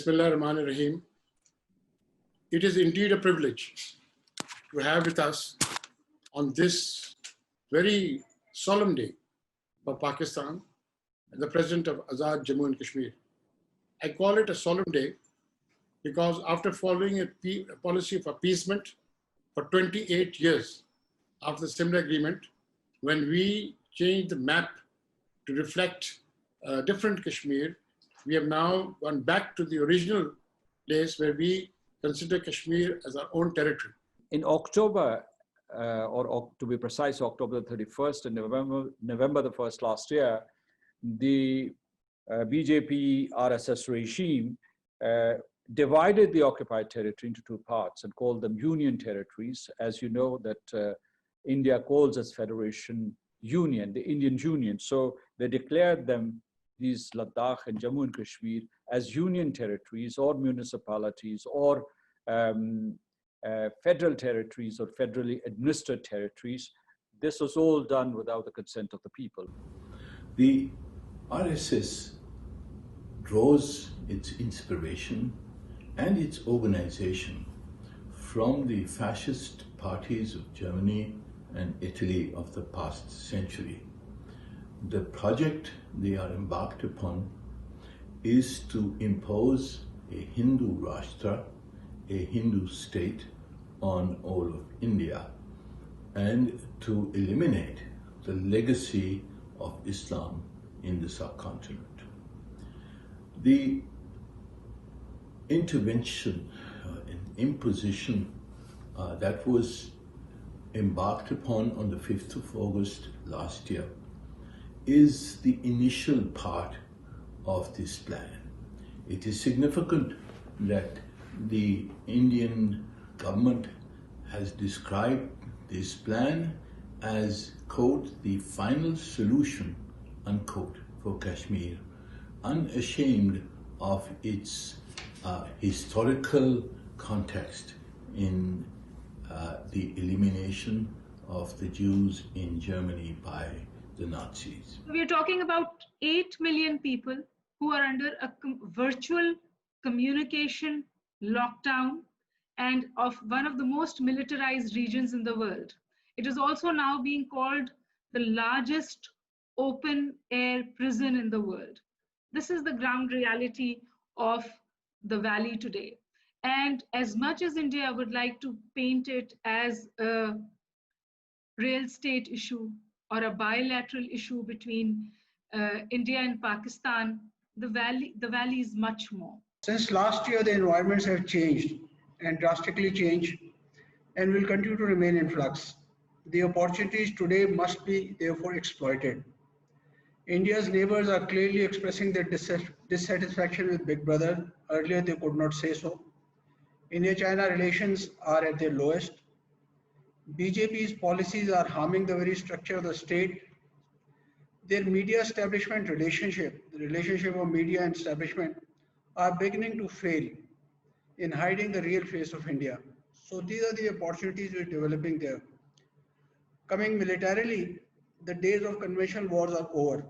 Bismillah ar-Rahman ar-Rahim. It is indeed a privilege to have with us on this very solemn day for Pakistan, the President of AzadJammu&Kashmir. I call it a solemn day because after following a policy of appeasement for 28 years after the similar agreement, when we changed the map to reflect different Kashmir, we have now gone back to the original place where we consider Kashmir as our own territory. In October, or to be precise, October 31st and November the 1st last year, the BJP RSS regime divided the occupied territory into two parts and called them union territories. As you know, that India calls as Federation Union, the Indian Union. So they declared them, these Ladakh and Jammu and Kashmir, as union territories or municipalities or federal territories or federally administered territories. This was all done without the consent of the people. The RSS draws its inspiration and its organization from the fascist parties of Germany and Italy of the past century. The project they are embarked upon is to impose a Hindu Rashtra, a Hindu state, on all of India and to eliminate the legacy of Islam in the subcontinent. The intervention and imposition that was embarked upon on the 5th of August last year is the initial part of this plan. It is significant that the Indian government has described this plan as, quote, the final solution, unquote, for Kashmir, unashamed of its historical context in the elimination of the Jews in Germany by the Nazis. We are talking about 8 million people who are under a virtual communication lockdown and of one of the most militarized regions in the world. It is also now being called the largest open air prison in the world. This is the ground reality of the valley today. And as much as India would like to paint it as a real estate issue or a bilateral issue between India and Pakistan, the valley is much more. Since last year, the environments have changed and drastically changed and will continue to remain in flux. The opportunities today must be therefore exploited. India's neighbors are clearly expressing their dissatisfaction with Big Brother. Earlier, they could not say so. India-China relations are at their lowest. BJP's policies are harming the very structure of the state. Their media establishment relationship, the relationship of media and establishment, are beginning to fail in hiding the real face of India. So these are the opportunities we're developing there. Coming militarily, the days of conventional wars are over,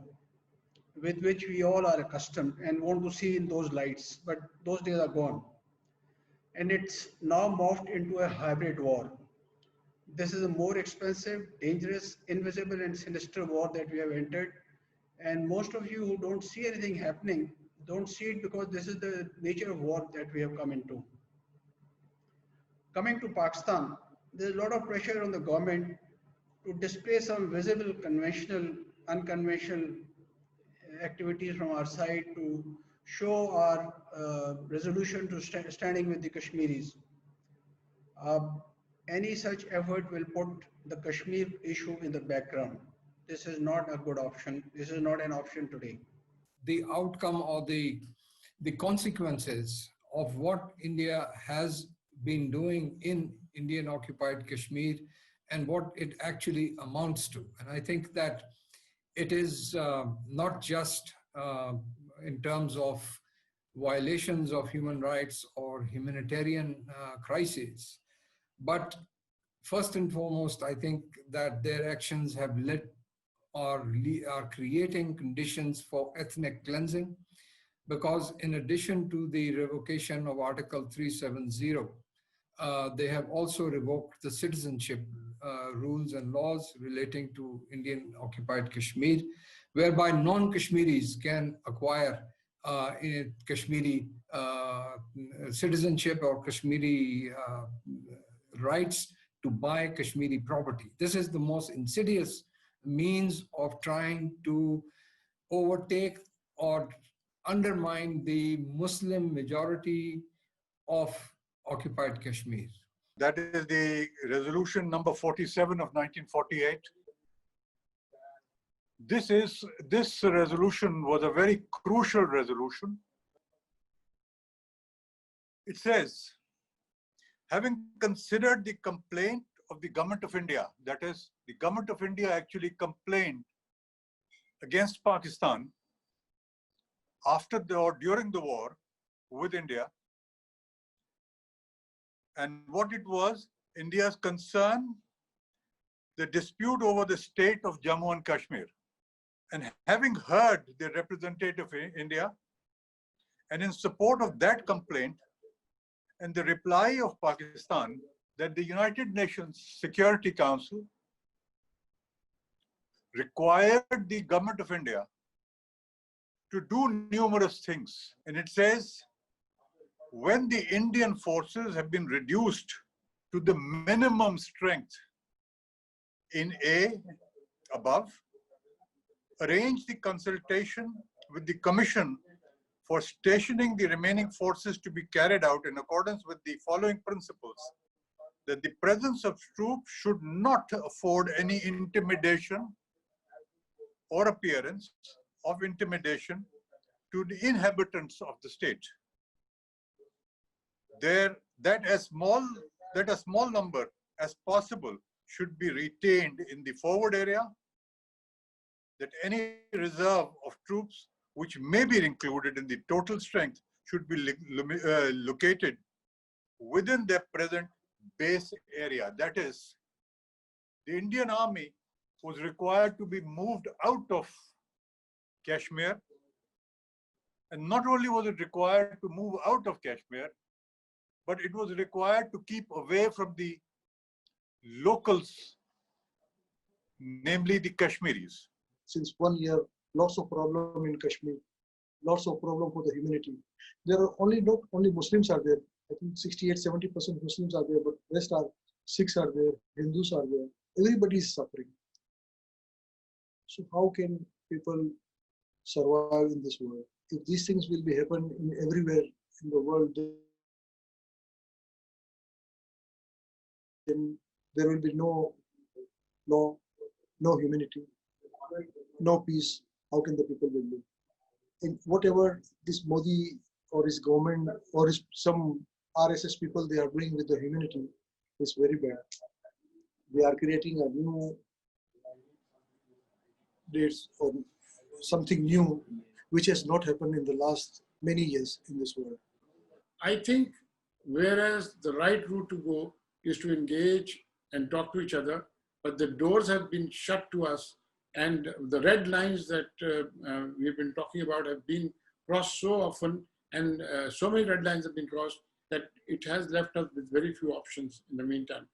with which we all are accustomed and want to see in those lights, but those days are gone. And it's now morphed into a hybrid war. This is a more expensive, dangerous, invisible and sinister war that we have entered. And most of you who don't see anything happening, don't see it because this is the nature of war that we have come into. Coming to Pakistan, there's a lot of pressure on the government to display some visible conventional, unconventional activities from our side to show our resolution to standing with the Kashmiris. Any such effort will put the Kashmir issue in the background. This is not a good option. This is not an option today. The outcome or the consequences of what India has been doing in Indian occupied Kashmir and what it actually amounts to. And I think that it is not just in terms of violations of human rights or humanitarian crises, but first and foremost, I think that their actions have led or are creating conditions for ethnic cleansing, because in addition to the revocation of Article 370, they have also revoked the citizenship rules and laws relating to Indian occupied Kashmir, whereby non-Kashmiris can acquire Kashmiri citizenship or Kashmiri rights to buy Kashmiri property. This is the most insidious means of trying to overtake or undermine the Muslim majority of occupied Kashmir. That is the resolution number 47 of 1948. This resolution was a very crucial resolution. It says, having considered the complaint of the government of India, that is, the government of India actually complained against Pakistan after or during the war with India, and what it was, India's concern, the dispute over the state of Jammu and Kashmir. And having heard the representative of India, and in support of that complaint, and the reply of Pakistan that the United Nations Security Council required the government of India to do numerous things. And it says, when the Indian forces have been reduced to the minimum strength in above, arrange the consultation with the Commission for stationing the remaining forces to be carried out in accordance with the following principles: that the presence of troops should not afford any intimidation or appearance of intimidation to the inhabitants of the state. That a small number as possible should be retained in the forward area, that any reserve of troops which may be included in the total strength should be located within their present base area. That is, the Indian Army was required to be moved out of Kashmir, and not only was it required to move out of Kashmir, but it was required to keep away from the locals, namely the Kashmiris. Since 1 year, lots of problem in Kashmir, lots of problem for the humanity. There are not only Muslims are there. I think 68–70% Muslims are there, but rest are Sikhs are there, Hindus are there. Everybody is suffering. So how can people survive in this world? If these things will be happen in everywhere in the world, then there will be no law, no humanity, no peace. How can the people will live? And whatever this Modi or his government or some RSS people they are doing with the humanity is very bad. They are creating a new dates or something new which has not happened in the last many years in this world. I think whereas the right route to go is to engage and talk to each other, but the doors have been shut to us, and the red lines that we've been talking about have been crossed so often, and so many red lines have been crossed that it has left us with very few options in the meantime.